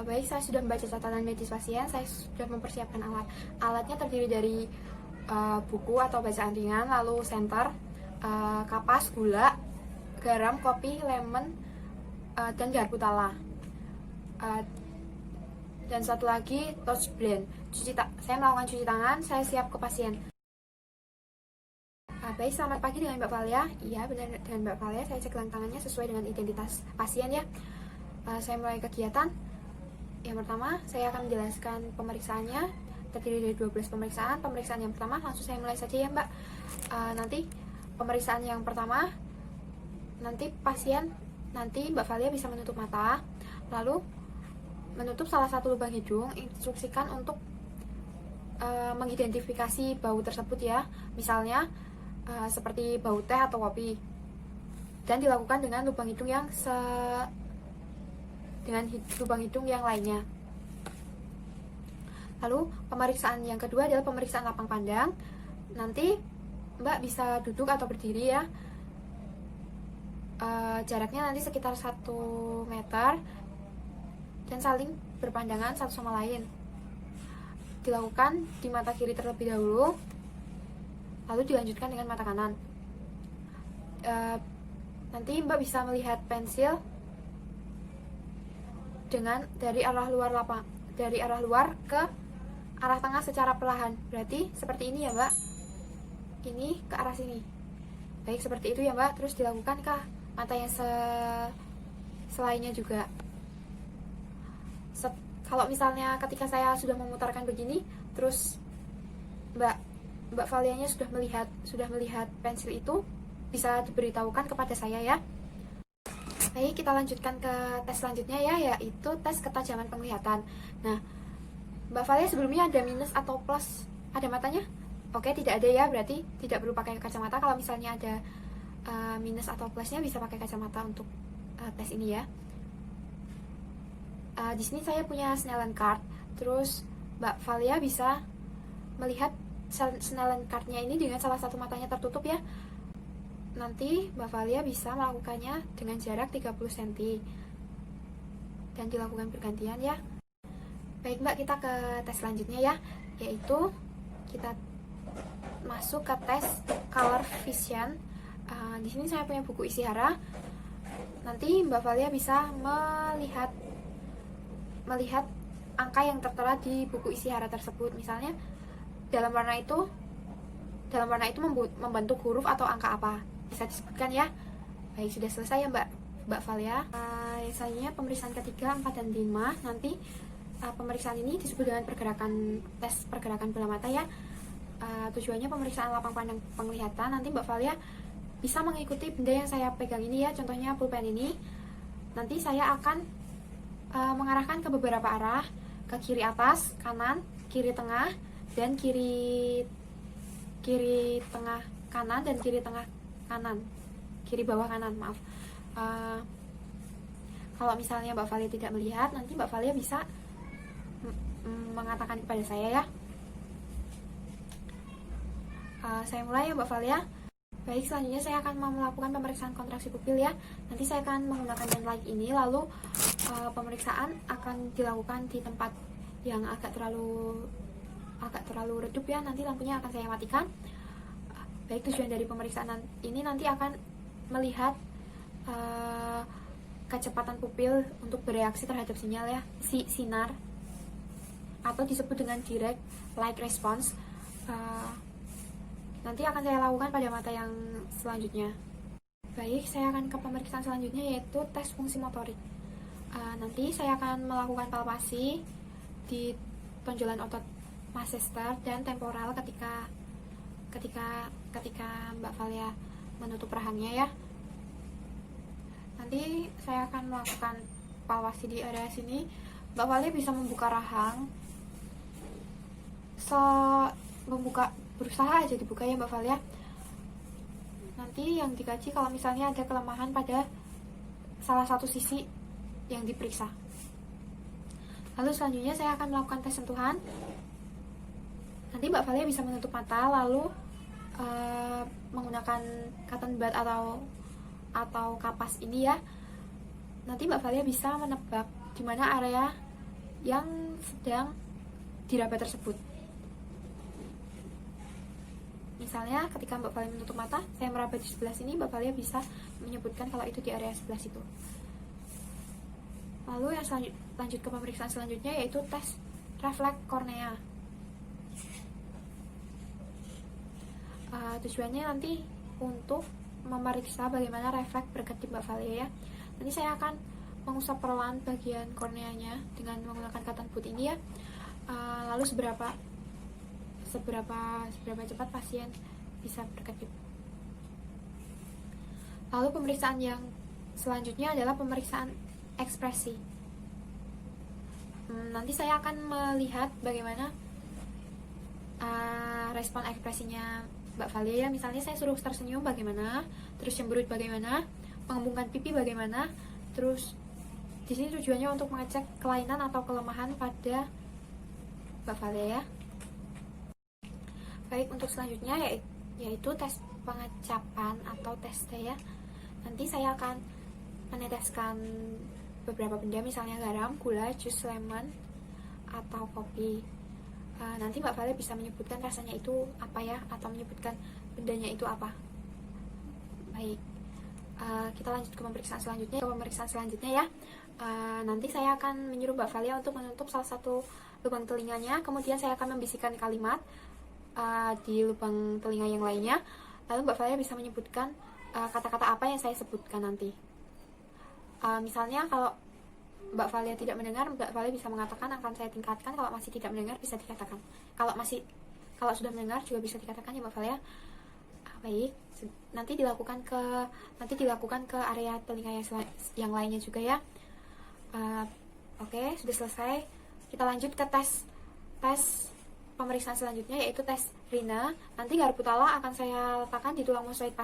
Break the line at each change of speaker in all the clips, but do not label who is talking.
Baik, saya sudah membaca catatan medis pasien, saya sudah mempersiapkan alat. Alatnya terdiri dari buku atau bacaan ringan, lalu senter, kapas, gula, garam, kopi, lemon, dan garpu tala. Dan satu lagi touch blend. Saya melakukan cuci tangan, saya siap ke pasien. Baik, selamat pagi dengan Mbak Valia. Iya, benar dengan Mbak Valia. Saya cek gelang tangannya sesuai dengan identitas pasien ya. Saya mulai kegiatan. Yang pertama, saya akan menjelaskan pemeriksaannya. Terdiri dari 12 pemeriksaan. Pemeriksaan yang pertama, langsung saya mulai saja ya Mbak. Nanti pemeriksaan yang pertama, nanti Mbak Valia bisa menutup mata, lalu menutup salah satu lubang hidung. Instruksikan untuk mengidentifikasi bau tersebut ya. Misalnya seperti bau teh atau kopi. Dan dilakukan dengan lubang hidung yang lubang hidung yang lainnya. Lalu pemeriksaan yang kedua adalah pemeriksaan lapang pandang. Nanti Mbak bisa duduk atau berdiri ya. Jaraknya nanti sekitar 1 meter dan saling berpandangan satu sama lain. Dilakukan di mata kiri terlebih dahulu, lalu dilanjutkan dengan mata kanan. Nanti Mbak bisa melihat pensil dari arah luar ke arah tengah secara perlahan. Berarti seperti ini ya Mbak. Ini ke arah sini. Baik, seperti itu ya Mbak. Terus dilakukan ke mata yang selainnya juga. Kalau misalnya ketika saya sudah memutarkan begini, terus Mbak Valianya sudah melihat pensil itu, bisa diberitahukan kepada saya ya. Baik, kita lanjutkan ke tes selanjutnya ya, yaitu tes ketajaman penglihatan. Nah, Mbak Valia sebelumnya ada minus atau plus ada matanya? Oke, tidak ada ya, berarti tidak perlu pakai kacamata. Kalau misalnya ada minus atau plusnya, bisa pakai kacamata untuk tes ini ya. Di sini saya punya Snellen card, terus Mbak Valia bisa melihat Snellen cardnya ini dengan salah satu matanya tertutup ya. Nanti Mbak Valia bisa melakukannya dengan jarak 30 cm dan dilakukan bergantian ya. Baik Mbak, kita ke tes selanjutnya ya, yaitu kita masuk ke tes color vision. Di sini saya punya buku Ishihara. Nanti Mbak Valia bisa melihat angka yang tertera di buku Ishihara tersebut. Misalnya dalam warna itu membentuk huruf atau angka apa, bisa disebutkan ya. Baik, sudah selesai ya Mbak Valia. Selanjutnya pemeriksaan ketiga, 4 dan 5. Nanti pemeriksaan ini disebut dengan tes pergerakan bola mata ya. Tujuannya pemeriksaan lapang pandang penglihatan. Nanti Mbak Valia bisa mengikuti benda yang saya pegang ini ya, contohnya pulpen ini. Nanti saya akan mengarahkan ke beberapa arah, ke kiri atas, kanan, kiri tengah, dan kiri tengah kanan, dan kiri tengah kanan, kiri bawah kanan, maaf. Kalau misalnya Mbak Valia tidak melihat, nanti Mbak Valia bisa mengatakan kepada saya ya. Saya mulai ya Mbak Valia. Baik, selanjutnya saya akan melakukan pemeriksaan kontraksi pupil ya. Nanti saya akan menggunakan light ini, lalu pemeriksaan akan dilakukan di tempat yang agak terlalu redup ya. Nanti lampunya akan saya matikan. Baik, tujuan dari pemeriksaan ini nanti akan melihat kecepatan pupil untuk bereaksi terhadap sinyal ya, sinar, atau disebut dengan direct light response. Nanti akan saya lakukan pada mata yang selanjutnya. Baik, saya akan ke pemeriksaan selanjutnya, yaitu tes fungsi motorik. Nanti saya akan melakukan palpasi di tonjolan otot masseter dan temporal ketika Mbak Valia menutup rahangnya ya. Nanti saya akan melakukan palpasi di area sini. Mbak Valia bisa membuka rahang, berusaha aja dibuka ya Mbak Valia. Nanti yang dikaji kalau misalnya ada kelemahan pada salah satu sisi yang diperiksa. Lalu selanjutnya saya akan melakukan tes sentuhan. Nanti Mbak Valia bisa menutup mata, lalu menggunakan cotton bud atau kapas ini ya. Nanti Mbak Valia bisa menebak di mana area yang sedang diraba tersebut. Misalnya ketika Mbak Valia menutup mata, saya meraba di sebelah sini, Mbak Valia bisa menyebutkan kalau itu di area sebelah situ. Lalu yang lanjut ke pemeriksaan selanjutnya yaitu tes refleks kornea. Tujuannya nanti untuk memeriksa bagaimana refleks berkedip Mbak Valia ya. Nanti saya akan mengusap perlahan bagian korneanya dengan menggunakan cotton bud ini ya. Lalu seberapa cepat pasien bisa berkedip. Lalu pemeriksaan yang selanjutnya adalah pemeriksaan ekspresi. Nanti saya akan melihat bagaimana respon ekspresinya Mbak Valia. Misalnya saya suruh tersenyum bagaimana, terus cemberut bagaimana, mengembungkan pipi bagaimana. Terus di sini tujuannya untuk mengecek kelainan atau kelemahan pada Mbak Valia ya. Baik, untuk selanjutnya yaitu tes pengecapan atau tes T ya. Nanti saya akan meneteskan beberapa benda, misalnya garam, gula, jus lemon, atau kopi. Nanti Mbak Valia bisa menyebutkan rasanya itu apa ya, atau menyebutkan bendanya itu apa. Baik, kita lanjut ke pemeriksaan selanjutnya ya. Nanti saya akan menyuruh Mbak Valia untuk menutup salah satu lubang telinganya, kemudian saya akan membisikkan kalimat di lubang telinga yang lainnya. Lalu Mbak Valia bisa menyebutkan kata-kata apa yang saya sebutkan nanti. Misalnya kalau Mbak Valia tidak mendengar, Mbak Valia bisa mengatakan akan saya tingkatkan. Kalau masih tidak mendengar bisa dikatakan. Kalau sudah mendengar juga bisa dikatakan ya Mbak Valia. Baik, nanti dilakukan ke area telinga yang lainnya juga ya. Oke, sudah selesai. Kita lanjut ke tes pemeriksaan selanjutnya yaitu tes Rina. Nanti garpu tala akan saya letakkan di tulang mosaik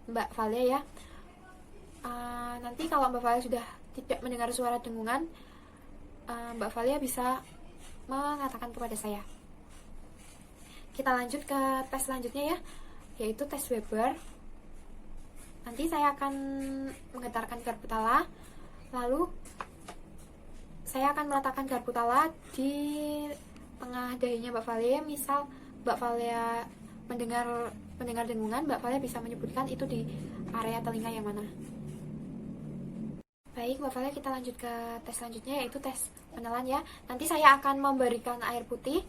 Mbak Valia ya. Nanti kalau Mbak Valia sudah tidak mendengar suara dengungan, Mbak Valia bisa mengatakan kepada saya. Kita lanjut ke tes selanjutnya ya, yaitu tes Weber. Nanti saya akan menggetarkan garpu tala, lalu saya akan meletakkan garpu tala di tengah dahinya Mbak Valia. Misal Mbak Valia mendengar dengungan, Mbak Valia bisa menyebutkan itu di area telinga yang mana. Baik Mbak Valia, kita lanjut ke tes selanjutnya yaitu tes penelan ya. Nanti saya akan memberikan air putih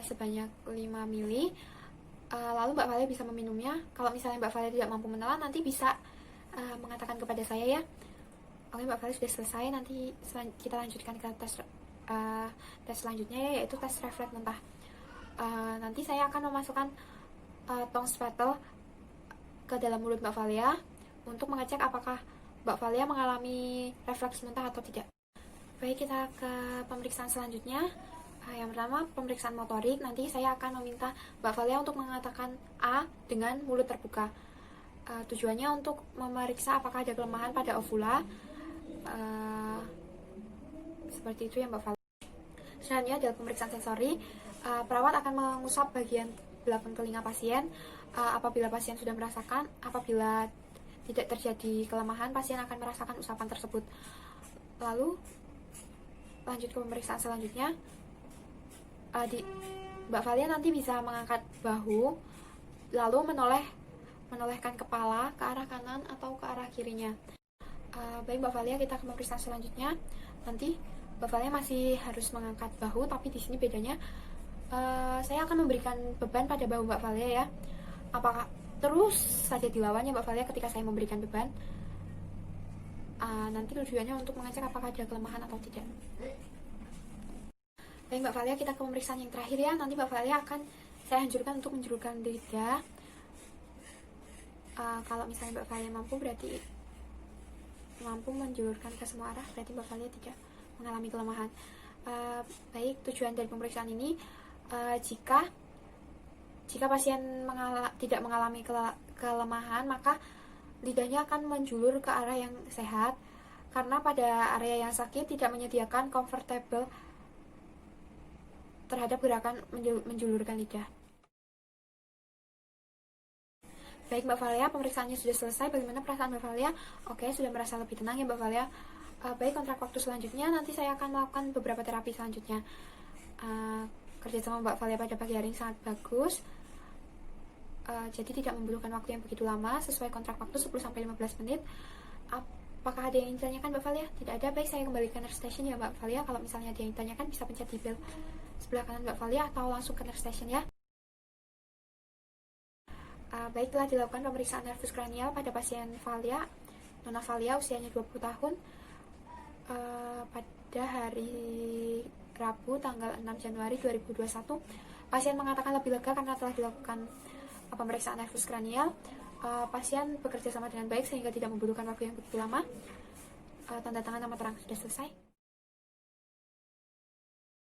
sebanyak 5 ml. Lalu Mbak Valia bisa meminumnya. Kalau misalnya Mbak Valia tidak mampu menelan, nanti bisa mengatakan kepada saya ya. Oke Mbak Valia sudah selesai. Nanti kita lanjutkan ke tes selanjutnya ya, yaitu tes refleks mentah. Nanti saya akan memasukkan tong spatel ke dalam mulut Mbak Valia untuk mengecek apakah Mbak Valia mengalami refleks mentah atau tidak. Baik, kita ke pemeriksaan selanjutnya. Yang pertama, pemeriksaan motorik. Nanti saya akan meminta Mbak Valia untuk mengatakan A dengan mulut terbuka. Tujuannya untuk memeriksa apakah ada kelemahan pada ovula. Seperti itu ya Mbak Valia. Selanjutnya adalah pemeriksaan sensori. Perawat akan mengusap bagian belakang telinga pasien. Apabila pasien sudah merasakan, apabila tidak terjadi kelemahan, pasien akan merasakan usapan tersebut. Lalu lanjut ke pemeriksaan selanjutnya. Mbak Valia nanti bisa mengangkat bahu, lalu menolehkan kepala ke arah kanan atau ke arah kirinya. Baik Mbak Valia, kita ke pemeriksaan selanjutnya. Nanti Mbak Valia masih harus mengangkat bahu, tapi di sini bedanya saya akan memberikan beban pada bahu Mbak Valia ya. Apakah terus saja dilawannya Mbak Valia ketika saya memberikan beban? Nanti tujuannya untuk mengecek apakah ada kelemahan atau tidak. Baik Mbak Valia, kita ke pemeriksaan yang terakhir ya. Nanti Mbak Valia akan saya anjurkan untuk menjulurkan lidah. Kalau misalnya Mbak Valia mampu menjulurkan ke semua arah, berarti Mbak Valia tidak mengalami kelemahan. Baik, tujuan dari pemeriksaan ini jika pasien tidak mengalami kelemahan, maka lidahnya akan menjulur ke arah yang sehat, karena pada area yang sakit tidak menyediakan comfortable terhadap gerakan menjulurkan lidah. Baik Mbak Valia, pemeriksaannya sudah selesai. Bagaimana perasaan Mbak Valia? Oke, sudah merasa lebih tenang ya Mbak Valia. Baik, kontrak waktu selanjutnya nanti saya akan melakukan beberapa terapi selanjutnya. Kerjasama Mbak Valia pada pagi hari ini sangat bagus. Jadi tidak membutuhkan waktu yang begitu lama, sesuai kontrak waktu 10-15 menit. Apakah ada yang ingin ditanyakan Mbak Valia? Tidak ada, baik saya kembali ke nurse station ya Mbak Valia. Kalau misalnya ada yang ditanyakan bisa pencet di bel sebelah kanan Mbak Valia atau langsung ke nurse station ya. Baik, telah dilakukan pemeriksaan nervus kranial pada pasien Valia, Nona Valia, usianya 20 tahun. Pada hari Rabu tanggal 6 Januari 2021, pasien mengatakan lebih lega karena telah dilakukan pemeriksaan nervus kranial. Pasien bekerja sama dengan baik sehingga tidak membutuhkan waktu yang begitu lama. Tanda tangan nama terang sudah selesai.